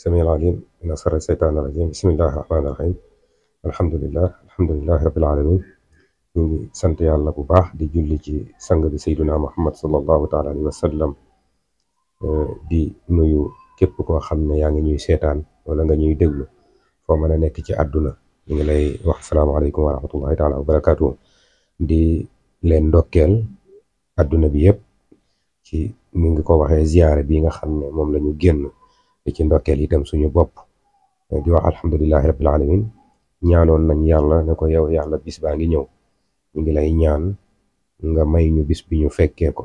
السميع العليم من شر الشيطان الرجيم بسم الله الرحمن الرحيم alhamdulilah rabbil alamin ñu ngi sant yàlla bu baax di julli ci sang bi sayduna muhammad sallallahu taala alayhi wa sallam di nuyu képp koo xam ne yaa ngi ñuy seetaan wala nga ñuy déglu foo mën a nekk ci àdduna ñu ngi lay wax salaamaaleykum wa rahmatullahi taala wa barakatuh di leen ndokkeel àdduna bi yëpp ci mi ngi ko waxee ziyaare bi nga xam ne moom la ñu génn di ci ndokkeel itam suñu bopp di wax alhamdulilahi rabbil alamin ñaanoon nañ yàlla ne ko yow yàlla bis baa ngi ñëw ñu ngi lay ñaan nga may ñu bis bi ñu fekkee ko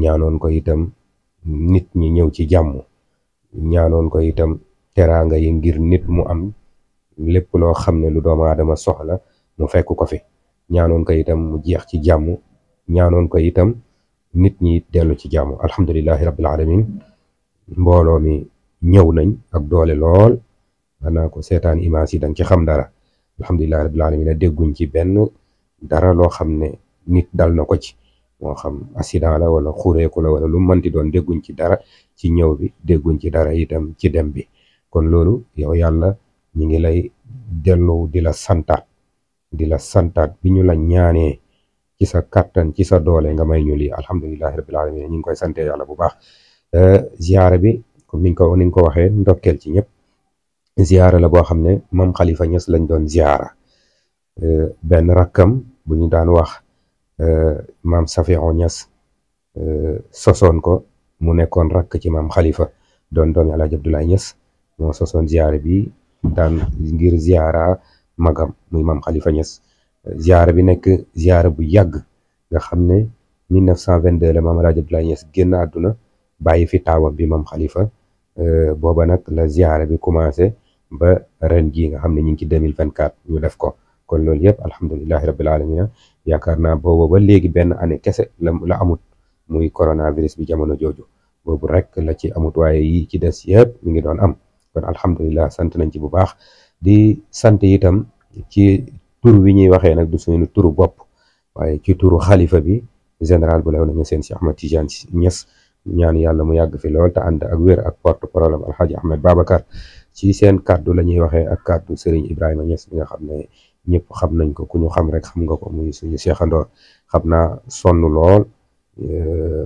ñaanoon ko itam nit ñi ñëw ci jàmm ñaanoon ko itam teraanga yi ngir nit mu am lépp loo xam ne lu doomu aadama soxla mu fekk ko fi ñaanoon ko itam mu jeex ci jàmm ñaanoon ko itam nit ñi dellu ci jàmm alhamdulilahi rabbil alamin mbooloo mi ñëw nañ ak doole lool xanaa ko seetaan image yi danga ci xam dara alhamdulilahi rabbil alamin dégguñ ci benn dara loo xam ne nit dal na ko ci moo xam accident la wala xureeku la wala lu mënti doon dégguñ ci dara ci ñëw bi dégguñ ci dara itam ci dem bi kon loolu yow yàlla ñi ngi lay dellu di la santaat bi ñu la ñaanee ci sa kattan ci sa doole nga may ñu lii alhamdulilahi rabbil alamin ñu ngi koy sante yàlla bu baax ziyaara bi comme ni nga ko waxee ndokkeel ci ñëpp ziyaara la boo xam ne moom Khalifa Niass lañ doon ziyaara benn rakkam bu ñu daan wax maam Safiou Niass sosoon ko mu nekkoon rakk ci maam Khalifa doon doomi Alaaji Abdoulaye Niass moo sosoon ziyaara bi daan ngir ziyaara magam muy maam Khalifa Niass ziyaara bi nekk ziyaara bu yàgg nga xam ne 1922 la maam Alaaji Abdoulaye Niass génn àdduna bàyyi fi taawam bi maam Khalifa booba nag la ziyaara bi commencé ba ren jii nga xam ne ñu ngi ci 2024 ñu def ko kon loolu yëpp alhamdulilahi rabbil alamin yaakaar naa booba ba léegi benn année kese la amut muy coronavirus bi jamono jooju boobu rek la ci amut waaye yi ci des yëpp mi ngi doon am kon alhamdulilah sant nañ ci bu baax di sant itam ci tur wi ñuy waxee nag du suñu turu bopp waaye ci turu xalifa bi général bu lew nañu seen si Ahmad Tidiane Niass ñaan yàlla mu yàgg fi lool te ànd ak wér ak porte parole am alxaaji Ahmed Babacar ci seen kàddu la ñuy waxee ak kàddu Serigne Ibrahima Niass bi nga xam ne ñëpp xam nañ ko ku ñu xam rek xam nga ko muy suñu seexandoor xam naa sonn lool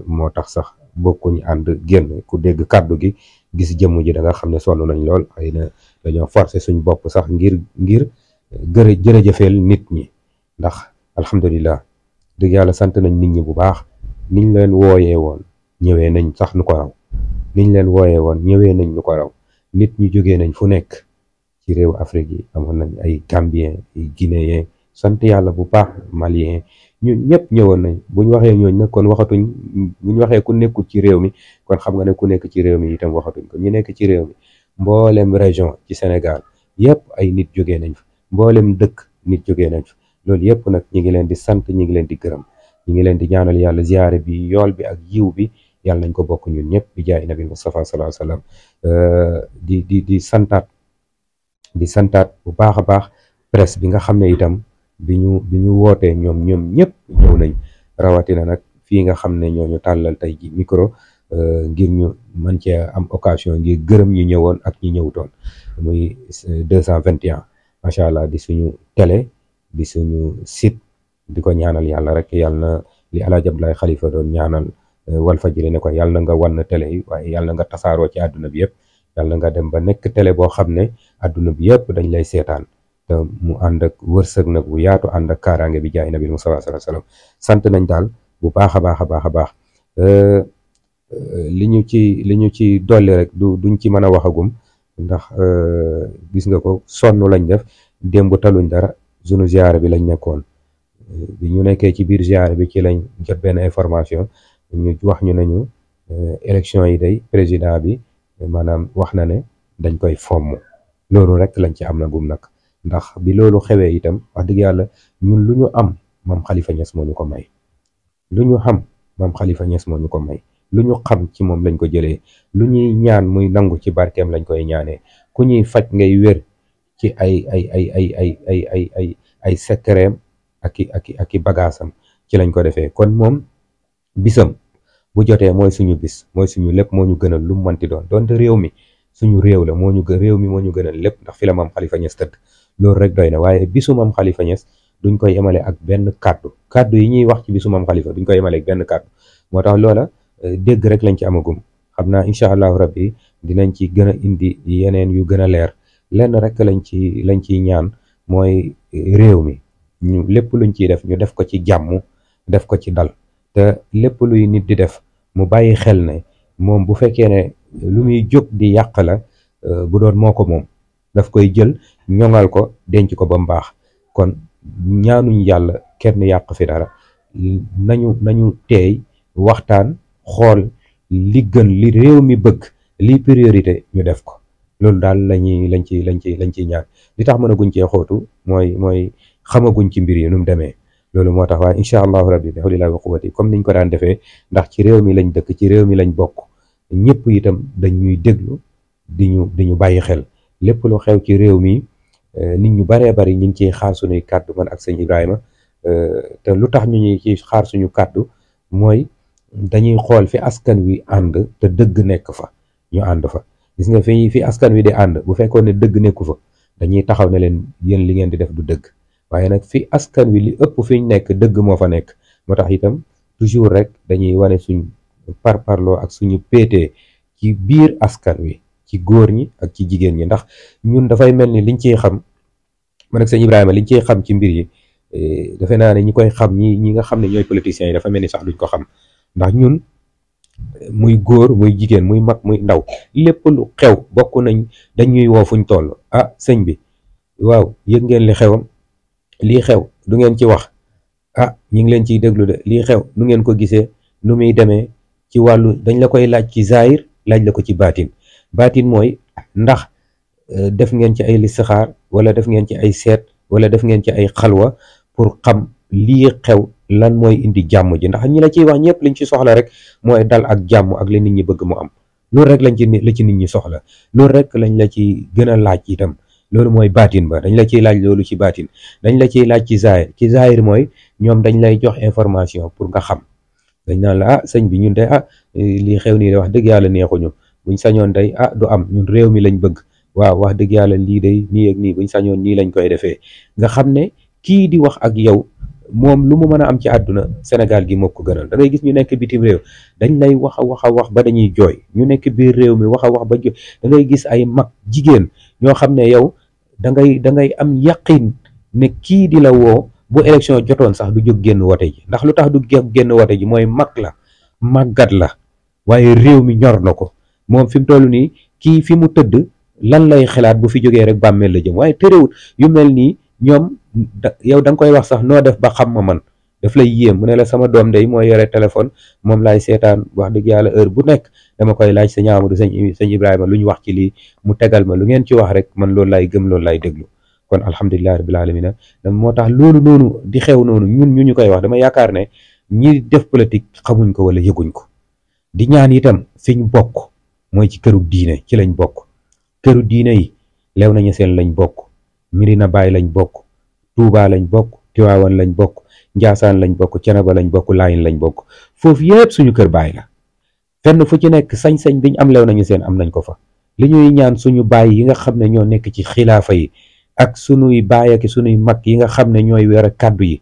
moo tax sax bokkuñ ànd génn ku dégg kàddu gi gis jëmm ji da nga xam ne sonn nañ lool xëy na dañoo forcer suñ bopp sax ngir jërëjëfeel nit ñi ndax alhamdulilah dëgg yàlla sant nañ nit ñi bu baax niñ leen wooyee woon ñëwee nañ sax nu ko raw niñ leen wooyee woon ñëwee nañ nu ko raw nit ñi jógee nañ fu nekk ci réew Afrique yi amoon nañ ay Gambien ay Guinéen sant yàlla bu baax Malien ñun ñëpp ñëwoon nañ buñ waxee ñooñ nag kon waxatuñ buñ waxee ku nekkul ci réew mi kon xam nga ne ku nekk ci réew mi itam waxatuñ ko ñu nekk ci réew mi mboolem région ci Sénégal yëpp ay nit jógee nañ fa mboolem dëkk nit jógee nañ fa loolu yëpp nag ñi ngi leen di sant ñi ngi leen di gërëm ñi ngi leen di ñaanal yàlla ziyaare bi yool bi ak yiw bi yàlla nañ ko bokk ñun ñëpp bi jaay nabi Mustafa sallallahu alayhi wasallam di santaat bu baax a baax presse bi nga xam ne itam bi ñu wootee ñoom ñëpp ñëw nañ rawatina nag fii nga xam ne ñooñu tàllal tey ji micro ngir ñu mën cee am occasion ngir gërëm ñu ñëwoon ak ñi ñëwutoon muy 221 macha allah di suñu télé di suñu site di ko ñaanal yàlla rek yàlla na li Alaaji Abdoulaye Khalifa doon ñaanal Walfadjri ne ko yàlla na nga wan télé yi waaye yàlla na nga tasaaroo ci àdduna bi yëpp yàlla nga dem ba nekk télé boo xam ne àdduna bi yëpp dañ lay seetaan te mu ànd ak wërsëg nag bu yaatu ànd ak kaaraange bi jaay nabi Mustafa sallallahu alayhi wasallam sant nañ daal bu baax a baax li ñu ci dolli rek duñ ci mën a waxagum ndax gis nga ko sonn lañ def démb taluñ dara sunu ziyaare bi lañ nekkoon bi ñu nekkee ci biir ziyaare bi ci lañ jot benn information ñu wax ñu nañu élection yi day président bi maanaam wax na ne dañ koy fomm loolu rek lañ ci am na gum nag ndax bi loolu xewee itam wax dëgg yàlla ñun lu ñu am maam Khalifa Niass moo ñu ko may lu ñu xam maam Khalifa Niass moo ñu ko may lu ñu xam ci moom lañ ko jëlee lu ñuy ñaan muy nangu ci barkeem lañ koy ñaanee ku ñuy faj ngay wér ci ay secretam ak i bagaasam ci lañ ko defee kon moom bisam bu jotee mooy suñu bis mooy suñu lépp moo ñu gënal lu mu manti doon donte réew mi suñu réew la moo ñu gën réew mi moo ñu gënal lépp ndax fi la maam Khalifa Niass tëdd loolu rek doy na. waaye bisu maam Khalifa Niass duñ koy yemale ak benn kàddu yi ñuy wax ci bisu maam Khalifa duñ koy yemale ak benn kàddu. moo tax loola dégg rek lañ ci amagum. xam naa incha allahu rabbi dinañ ci gën a indi yeneen yu gën a leer. lenn rek lañ ciy ñaan mooy réew mi ñu lépp luñ ciy def ñu def ko ci jàmm, def ko ci dal, te lépp luy nit di def mu bàyyi xel ne moom bu fekkee ne lu muy jóg di yàq la, bu doon moo ko moom daf koy jël ñoŋal ko denc ko ba mu baax. kon ñaanuñ yàlla kenn yàq fi dara. nañu teey waxtaan xool li gën, li réew mi bëgg, li priorité ñu def ko. loolu daal lañ ciy ñaan. li tax mënaguñ cee xóotu mooy xamaguñ ci mbir yi nu mu demee. loolu moo tax waaye incha allahu rabbi bi hawlillahi wa quwwati comme niñ ko daan defee, ndax ci réew mi lañ dëkk, ci réew mi lañ bokk, ñëpp itam dañuy déglu di ñu bàyyi xel. lépp lu xew ci réew mi nit ñu baree bari ñu ngi ciy xaar suñuy kàddu man ak sëñ Ibrahima. te lu tax ñu ñuy ciy xaar suñu kàddu mooy dañuy xool fi askan wi ànd te dëgg nekk fa ñu ànd fa. gis nga fi askan wi di ànd bu fekkoon ne dëgg nekku fa dañuy taxaw ne leen yéen li ngeen di def du dëgg. waaye nag fi askan wi li ëpp fi ñu nekk dëgg moo fa nekk. moo tax itam toujours rek dañuy wane suñ parparloo ak suñu péetee ci biir askan wi, ci góor ñi ak ci jigéen ñi. ndax ñun dafay mel ni liñ ciy xam man ak sëñ Ibrahima liñ ciy xam ci mbir yi defe naa ne ñi koy xam ñi nga xam ne ñooy politiciens yi dafa mel ni sax duñ ko xam. ndax ñun muy góor muy jigéen muy mag muy ndaw lépp lu xew bokk nañ dañuy woo fuñ toll. sëñ bi waaw yëg ngeen li xewam, lii xew du ngeen ci wax. ñi ngi leen ciy déglu de lii xew nu ngeen ko gisee, nu muy demee ci wàllu dañ la koy laaj ci zaahir, laaj la ko ci baatin mooy ndax def ngeen ci ay listixaar wala def ngeen ci ay seet wala def ngeen ci ay xalwa pour xam lii xew lan mooy indi jàmm ji. ndax ñi la ciy wax ñëpp liñ ci soxla rek mooy dal ak jàmm ak li nit ñi bëgg mu am. loolu rek la ci nit ñi soxla. loolu rek lañ la ci gën a laaj itam. loolu mooy baatin ba dañ la ciy laaj loolu ci baatin. dañ la ciy laaj ci zaahir mooy ñoom dañ lay jox information pour nga xam. dañ naan la sëñ bi ñun de lii xew nii de wax dëgg yàlla neexuñu, buñ sañoon day du am, ñun réew mi lañ bëgg. waaw wax dëgg yàlla lii day nii ak nii buñ sañoon nii lañ koy defee. nga xam ne kii di wax ak yow moom lu mu mën a am ci àdduna Sénégal gi moo ko gënal. da ngay gis ñu nekk bitim réew dañ lay wax a wax ba dañuy jooy, ñu nekk biir réew mi wax a wax ba jooy. da ngay gis ay mag jigéen ñoo xam ne yow da ngay am yaqin ne kii di la woo bu élection jotoon sax du jóg génn wote ji. ndax lu tax du génn wote ji mooy mag la, màggat la, waaye réew mi ñor na ko. moom fi mu toll nii kii fi mu tëdd lan lay xalaat bu fi jógee rek bàmmeel la jëm. waaye terewut yu mel nii ñoom yow da nga koy wax sax noo def ba xam ma man, daf lay yéem. mu ne la sama doom day mooy yore téléphone, moom laay seetaan wax dëgg yàlla heure bu nekk dama koy laaj sëñ Amadou sëñ Ibrahima lu ñu wax ci lii, mu tegal ma lu ngeen ci wax rek man loolu laay gëm, loolu laay déglu. kon alhamdulillahi rabbil alamina. moo tax loolu noonu di xew noonu ñun ñu koy wax dama yaakaar ne ñi def politique xamuñ ko wala yëguñ ko. di ñaan itam fiñ bokk mooy ci këru diine ci lañ bokk. këru diine yi Léona Niassène lañ bokk, Medina Baye lañ bokk, Touba lañ bokk, Tivaouane lañ bokk, Ndiassane lañ bokk, Thiénaba lañ bokk, Layène lañ bokk. foofu yëpp suñu kër baay la. fenn fu ci nekk sañ-sañ biñ am Léona Niassène am nañ ko fa. li ñuy ñaan suñu baay yi nga xam ne ñoo nekk ci xilaafa yi ak suñuy baay ak suñuy mag yi nga xam ne ñooy weer kàddu yi,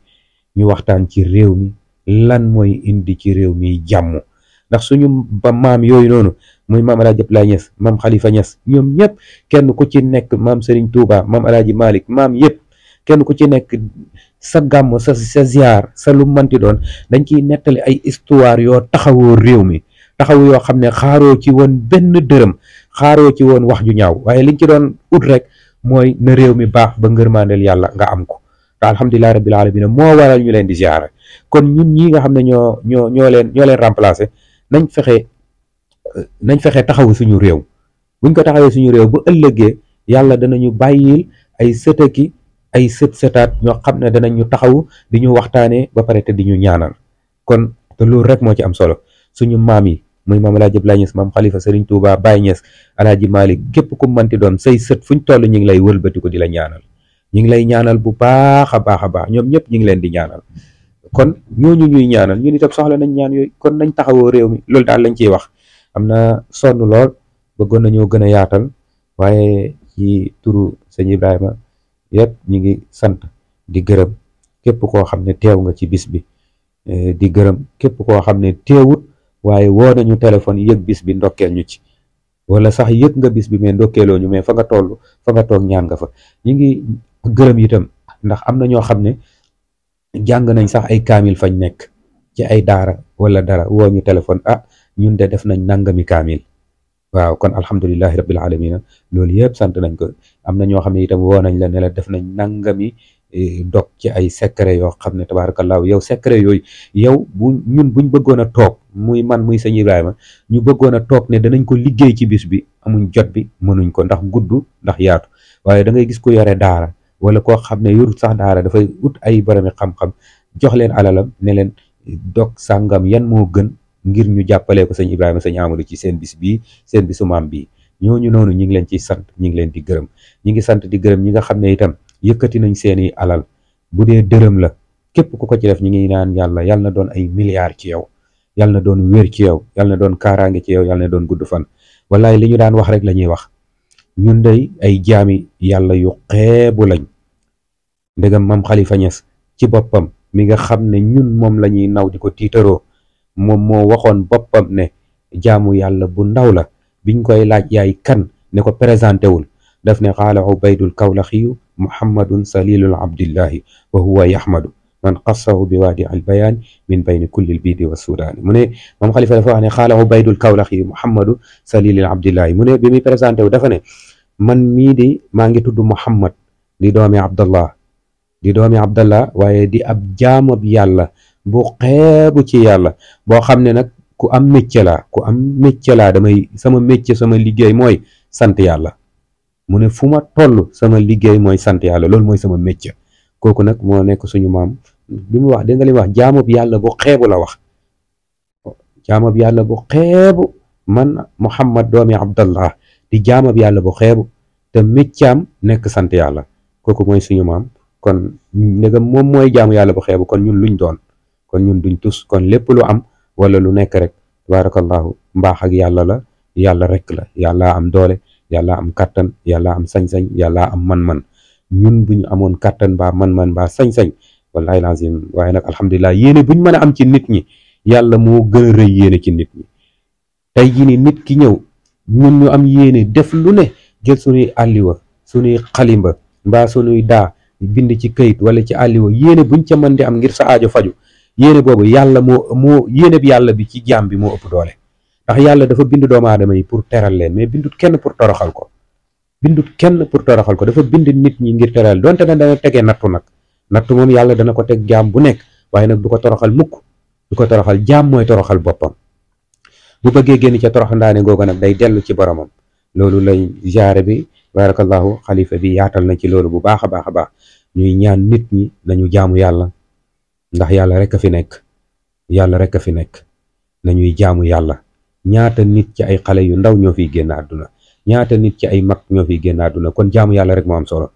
ñu waxtaan ci réew mi lan mooy indi ci réew mi jàmm. ndax suñu ba maam yooyu noonu muy maam El Hadj Abdoulaye Niass, maam Khalifa Niass, ñoom ñëpp kenn ku ci nekk maam Serigne Touba, maam El Hadj Malick, maam yëpp kenn ku ci nekk sa gàmm sa ziar sa lu manti doon dañ ciy nettali ay histoire yoo taxawoo réew mi, taxaw yoo xam ne xaaroo ci woon benn dërëm, xaaroo ci woon wax ju ñaaw, waaye liñ ci doon ut rek mooy na réew mi baax ba ngërmaandeel yàlla nga am ko. te alhamdulillahi rabbil alamin moo waral ñu leen di ziar. kon ñun ñii nga xam ne ñoo leen remplacer nañ fexe taxawu suñu réew. buñ ko taxawee suñu réew bu ëllëgee yàlla danañu bàyyil ay sëtaki ay sëtaat ñoo xam ne danañu taxawu di ñu waxtaanee ba pare te di ñu ñaanal. kon te loolu rek moo ci am solo. suñu maam yi muy maam El Hadj Abdoulaye Niass, maam Khalifa, Serigne Touba, Baye Niass, El Hadj Malick, képp ku manti doon say sët fuñ toll ñu ngi lay wëlbati ko di la ñaanal. ñu ngi lay ñaanal bu baax a baax ñoom ñëpp ñu ngi leen di ñaanal. kon ñooñu ñuy ñaanal ñun itam soxla nañ ñaan yooyu. kon nañ taxawoo réew mi loolu daal lañ ciy wax. am na sonn lool bëggoon nañoo gën a yaatal waaye ci turu sëñ Ibrahima yëpp ñi ngi sant di gërëm képp koo xam ne teew nga ci bis bi, di gërëm képp koo xam ne teewut waaye woo nañu téléphone yëg bis bi ndokkeel ñu ci, wala sax yëg nga bis bi mais ndokkeeloo ñu, mais fa nga toll fa nga toog ñaan nga fa. ñi ngi gërëm itam ndax am na ñoo xam ne jàng nañ sax ay kaamil fañ nekk ci ay daara wala dara, woo ñu téléphone, ñun de def nañ nangami kaamil. waaw kon alhamdulillahi rabbil alamina loolu yëpp sant nañ ko. am na ñoo xam ne itam woo nañ la ne la def nañ nangami dog ci ay secret yoo xam ne tabaarakallaahu yow secret yooyu yow buñ bëggoon a toog muy man muy sëñ Ibrahima ñu bëggoon a toog ne danañ ko liggéey ci bis bi amuñ jot bi, mënuñ ko ndax gudd ndax yaatu. waaye da ngay gis ku yore daara wala koo xam ne yorut sax daara, dafay ut ay boromi xam-xam jox leen alalam ne leen dog sàngam yan moo gën ngir ñu jàppalee ko sëñ Ibrahima sëñ Amadou ci seen bis bii, seen bisu maam bii. ñooñu noonu ñi ngi leen ciy sant, ñi ngi leen di gërëm. ñi ngi sant di gërëm ñi nga xam ne itam yëkkati nañ seeni alal, bu dee dërëm la képp ku ko ci def ñi ngi naan yàlla na doon ay milliards ci yow, yàlla na doon wér ci yow, yàlla na doon kaaraange ci yow, yàlla na doon gudd fan. wallaay li ñu daan wax rek la ñuy wax, ñun day ay jaami yàlla yu xeebu lañ. ndegam Maam Khalifa Niass ci boppam mi nga xam ne ñun moom la ñuy naw di ko tiitaroo, moom moo waxoon boppam ne jaamu yàlla bu ndaw la. biñ koy laaj yaay kan ne ko présenté wul, daf ne qaala ubaydul kawlaxiyu muhammadun salilul abdillahi wa huwa yahmadu man qassahu bi waadi al bayaan min bayni kulli lbiidi wa sudaani. mu ne Maam Khalifa dafa wax ne qaala ubaydul kawlaxiyu muhammadu salilul abdillahi. mu ne bi muy présenté wu dafa ne man mii di maa ngi tudd Muhammad di doomi Abdallah waaye di ab jaamab yàlla bu xeebu ci yàlla, boo xam ne nag ku am métier laa damay sama métier sama liggéey mooy sant yàlla. mu ne fu ma toll sama liggéey mooy sant yàlla, loolu mooy sama métier. kooku nag moo nekk suñu maam bi mu wax, dégg nga li mu wax, jaamab yàlla bu xeebu la wax, jaamab yàlla bu xeebu. man Muhammad doomi Abdallah di jaamab yàlla bu xeebu te méccaam nekk sant yàlla. kooku mooy suñu maam. kon ndegam moom mooy jaamu yàlla bu xeebu, kon ñun luñ doon, kon ñun duñ tus. kon lépp lu am wala lu nekk rek tabarakallahu mbaax ak yàlla la, yàlla rek la. yàlla am doole, yàlla am kattan, yàlla am sañ-sañ, yàlla am man-man. ñun bu ñu amoon kattan mbaa man-man mbaa sañ-sañ, wallahi lazim, waaye nag alhamdulilah yéene buñ mën a am ci nit ñi yàlla moo gën a rëy yéene ci nit ñi. tey jii ni nit ki ñëw ñun ñu am yéene def lu ne, jël suñuy àlliwa, suñuy xalimba mbaa suñuy daa bind ci këyit wala ci àlliwa, yéene buñ ca mën di am ngir sa aajo faju, yéene boobu yàlla moo yéene bi yàlla bi ci jaam bi moo ëpp doole. ndax yàlla dafa bind doomu aadama yi pour teral leen, mais bindut kenn pour toroxal ko. dafa bind nit ñi ngir teral, donte ne dana tegee nattu nag. nattu moom yàlla dana ko teg jaam bu nekk, waaye nag du ko toroxal mukk, du ko toroxal. jaam mooy toroxal boppam. bu bëggee génn ca toroxandaane googu nag day dellu ci boromam. loolu lay jaare bi barakallahu xalifa bi yaatal na ci loolu bu baax a baax a baax. ñuy ñaan nit ñi nañu jaamu yàlla, ndax yàlla rek a fi nekk, yàlla rek a fi nekk. nañuy jaamu yàlla. ñaata nit ci ay xale yu ndaw ñoo fiy génn àdduna, ñaata nit ci ay mag ñoo fiy génn àdduna. kon jaamu yàlla rek moo am solo.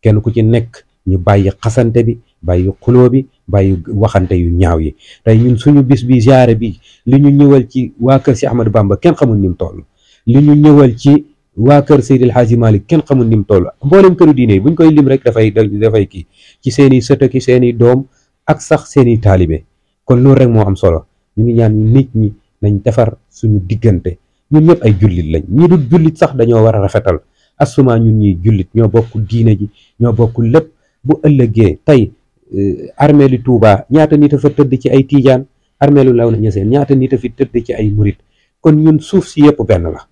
kenn ku ci nekk ñu bàyyi xasante bi, bàyyi xuloo bi, bàyyi waxante yu ñaaw yi. tey ñun suñu bis bi ziyaare bi li ñu ñëwal ci waa kër si Ahmadou Bamba kenn xamul ni mu toll. li ñu ñëwal ci waa kër Seydil Hadji Malick kenn xamul ni mu toll. mboolem këru diine yi buñ koy lim rek dafay kii ci seeni sët ki seeni doom ak sax seeni taalibe. kon loolu rek moo am solo. ñu ngi ñaan nit ñi nañ defar suñu diggante. ñun ñëpp ay jullit lañ, ñi dul jullit sax dañoo war a rafetal. asuma ñun ñuy jullit ñoo bokk diine ji, ñoo bokk lépp. bu ëllëgee tey armeelu Touba ñaata nit a fa tëdd ci ay tiijaan, armeelu Léona Niassène ñaata nit a fi tëdd ci ay murit. kon ñun suuf si yëpp benn la.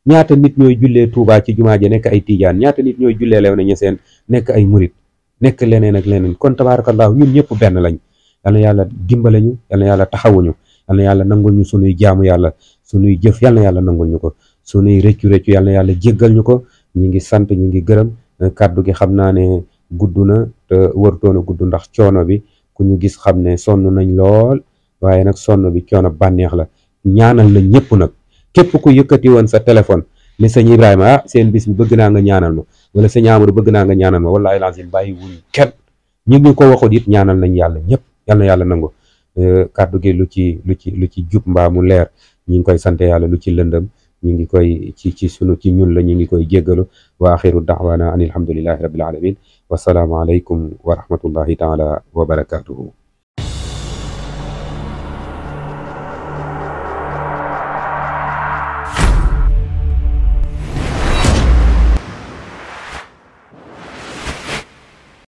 ñaata nit ñooy jullee Touba ci jumaa ji nekk ay tiijaan, ñaata nit ñooy jullee Léona Niassène nekk ay murit, nekk leneen ak leneen. kon tabaarakallaahu ñun ñëpp benn lañ. yal na yàlla dimbale ñu, yal na yàlla taxawuñu, yal na yàlla nangul ñu sunuy jaamu yàlla, sunuy jëf yal na yàlla nangul ñu ko, sunuy rëccu yal na yàlla jéggal ñu ko. ñi ngi sant, ñi ngi gërëm. kàddu gi xam naa ne gudd na te wërtoon a gudd ndax coono bi ku ñu gis xam ne sonn nañ lool, waaye nag sonn bi coono bànneex la. ñaanal la ñëpp nag. képp ku yëkkati woon sa téléphone ne sëñ Ibrahima seen bis bi bëgg naa nga ñaanal ma, wala sëñ Amadou bëgg naa nga ñaanal ma, wallaahi lazim bàyyi wuñ kenn. ñu ko waxut it ñaanal nañ yàlla ñëpp, yal na yàlla nangu. kàddu gi lu ci jub mbaa mu leer ñu ngi koy sant yàlla, lu ci lëndëm ñu ñu ngi koy ci ñun la ñu ngi koy jéggalu wa axiru da'wana an alhamdulillahi rabbil alamin wasalaamu alaykum wa rahmatullahi taala wa barakatuhu